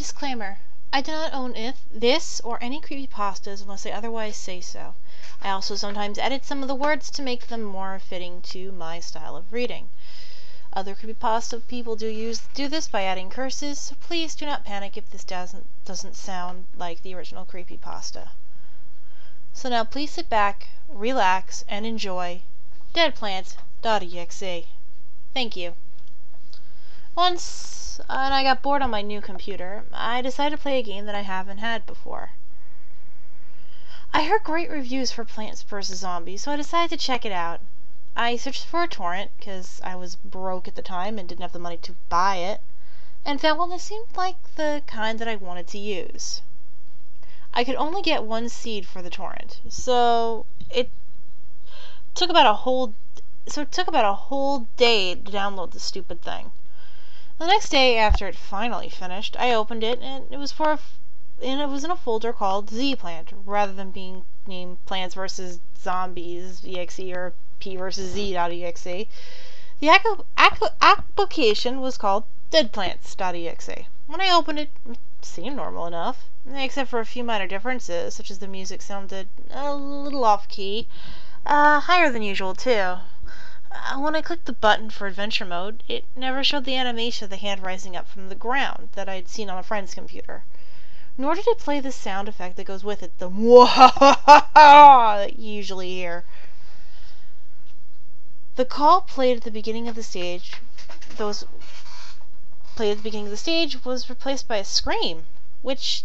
Disclaimer. I do not own this or any creepypastas unless I otherwise say so. I also sometimes edit some of the words to make them more fitting to my style of reading. Other creepypasta people do this by adding curses, so please do not panic if this doesn't sound like the original creepypasta. So now please sit back, relax, and enjoy Deadplants.exe. Thank you. Once, and I got bored on my new computer, I decided to play a game that I haven't had before. I heard great reviews for Plants vs. Zombies, so I decided to check it out. I searched for a torrent, because I was broke at the time and didn't have the money to buy it, and found one that seemed like the kind that I wanted to use. I could only get one seed for the torrent, so it took about a whole day to download the stupid thing. The next day, after it finally finished, I opened it, and it was in a folder called Z-Plant, rather than being named Plants vs. Zombies.exe or P vs. Z.exe. The application was called Deadplants.exe. When I opened it, it seemed normal enough, except for a few minor differences, such as the music sounded a little off-key, higher than usual, too. When I clicked the button for adventure mode, it never showed the animation of the hand rising up from the ground that I'd seen on a friend's computer. Nor did it play the sound effect that goes with it, the mwahaha that you usually hear. The call played at the beginning of the stage was replaced by a scream, which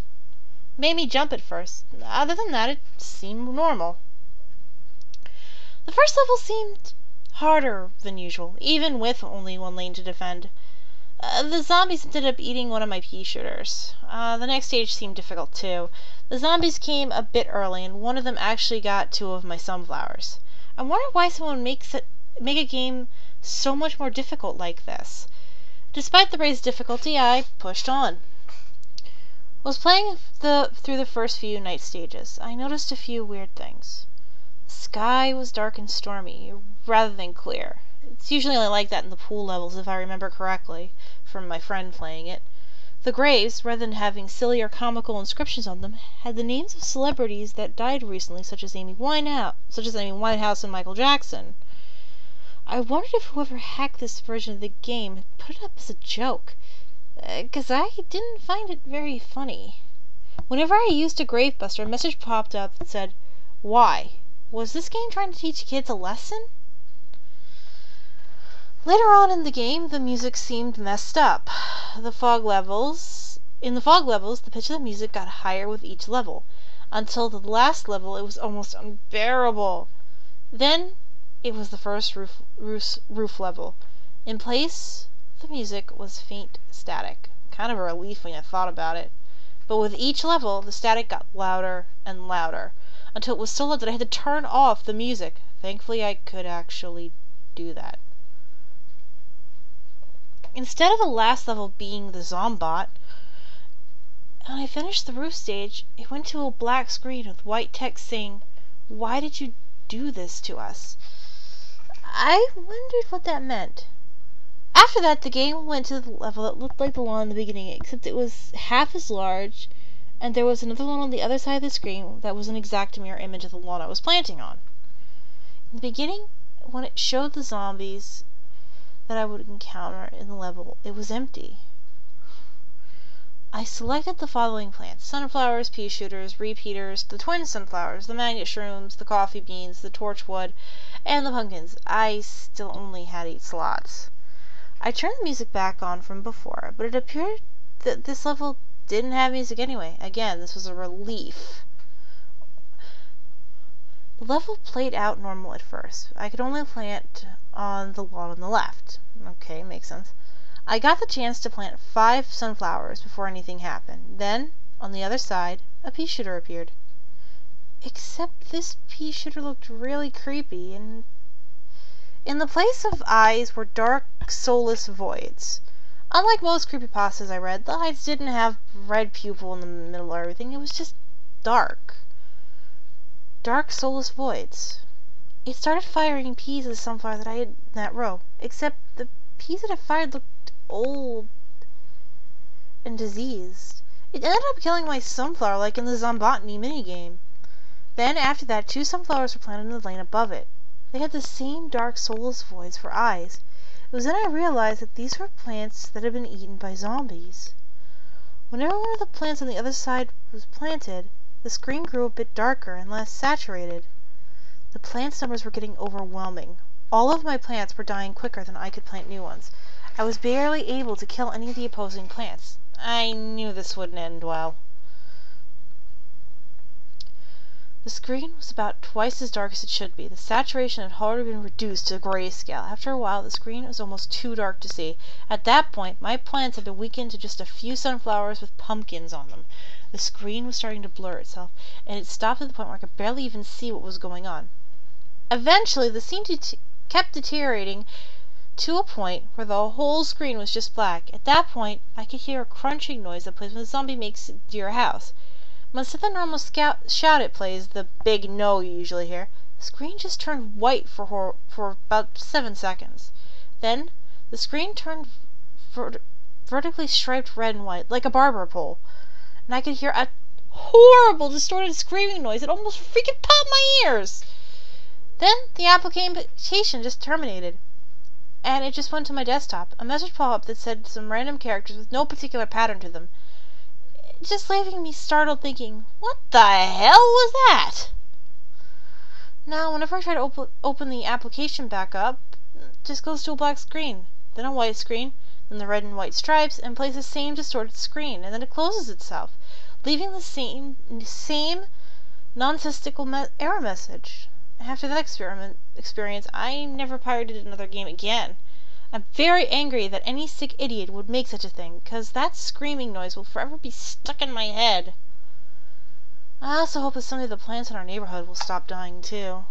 made me jump at first. Other than that, it seemed normal. The first level seemed harder than usual, even with only one lane to defend. The zombies ended up eating one of my pea shooters. The next stage seemed difficult too. The zombies came a bit early, and one of them actually got 2 of my sunflowers. I wonder why someone make a game so much more difficult like this. Despite the raised difficulty, I pushed on. I was playing through the first few night stages. I noticed a few weird things. The sky was dark and stormy, rather than clear. It's usually only like that in the pool levels, if I remember correctly, from my friend playing it. The graves, rather than having silly or comical inscriptions on them, had the names of celebrities that died recently, such as Amy Winehouse and Michael Jackson. I wondered if whoever hacked this version of the game had put it up as a joke, 'cause I didn't find it very funny. Whenever I used a gravebuster, a message popped up that said, "Why? Was this game trying to teach kids a lesson?" Later on in the game, the music seemed messed up. In the fog levels, the pitch of the music got higher with each level. Until the last level, it was almost unbearable. Then, it was the first roof level. In place, the music was faint static. Kind of a relief when you thought about it. But with each level, the static got louder and louder, until it was so loud that I had to turn off the music. Thankfully, I could actually do that. Instead of the last level being the Zombot, when I finished the roof stage, it went to a black screen with white text saying, "Why did you do this to us?" I wondered what that meant. After that, the game went to the level that looked like the one in the beginning, except it was half as large, and there was another one on the other side of the screen that was an exact mirror image of the one I was planting on. In the beginning, when it showed the zombies that I would encounter in the level, it was empty. I selected the following plants: sunflowers, pea shooters, repeaters, the twin sunflowers, the magnet shrooms, the coffee beans, the torchwood, and the pumpkins. I still only had 8 slots. I turned the music back on from before, but it appeared that this level didn't have music anyway. Again, this was a relief. The level played out normal at first. I could only plant on the lawn on the left. Okay, makes sense. I got the chance to plant 5 sunflowers before anything happened. Then, on the other side, a pea shooter appeared. Except this pea shooter looked really creepy, and in the place of eyes were dark, soulless voids. Unlike most creepypastas I read, the eyes didn't have red pupil in the middle or everything. It was just dark. Dark, soulless voids. It started firing peas at the sunflower that I had in that row, except the peas that it fired looked old and diseased. It ended up killing my sunflower like in the Zombotany minigame. Then, after that, 2 sunflowers were planted in the lane above it. They had the same dark, soulless voids for eyes. It was then I realized that these were plants that had been eaten by zombies. Whenever one of the plants on the other side was planted, the screen grew a bit darker and less saturated. The plants' numbers were getting overwhelming. All of my plants were dying quicker than I could plant new ones. I was barely able to kill any of the opposing plants. I knew this wouldn't end well. The screen was about twice as dark as it should be. The saturation had already been reduced to grayscale. After a while, the screen was almost too dark to see. At that point, my plants had been weakened to just a few sunflowers with pumpkins on them. The screen was starting to blur itself, and it stopped at the point where I could barely even see what was going on. Eventually, the scene kept deteriorating to a point where the whole screen was just black. At that point, I could hear a crunching noise that plays when a zombie makes it to your house. But instead of the normal shout it plays, the big no you usually hear, the screen just turned white for about 7 seconds. Then, the screen turned vertically striped red and white, like a barber pole. And I could hear a horrible, distorted screaming noise that almost freaking popped my ears. Then, the application just terminated, and it just went to my desktop. A message popped up that said some random characters with no particular pattern to them, just leaving me startled thinking, what the hell was that? Now, whenever I try to open the application back up, it just goes to a black screen, then a white screen, then the red and white stripes, and plays the same distorted screen, and then it closes itself, leaving the same nonsensical error message. After that experience, I never pirated another game again. I'm very angry that any sick idiot would make such a thing, 'cause that screaming noise will forever be stuck in my head. I also hope that some of the plants in our neighborhood will stop dying too.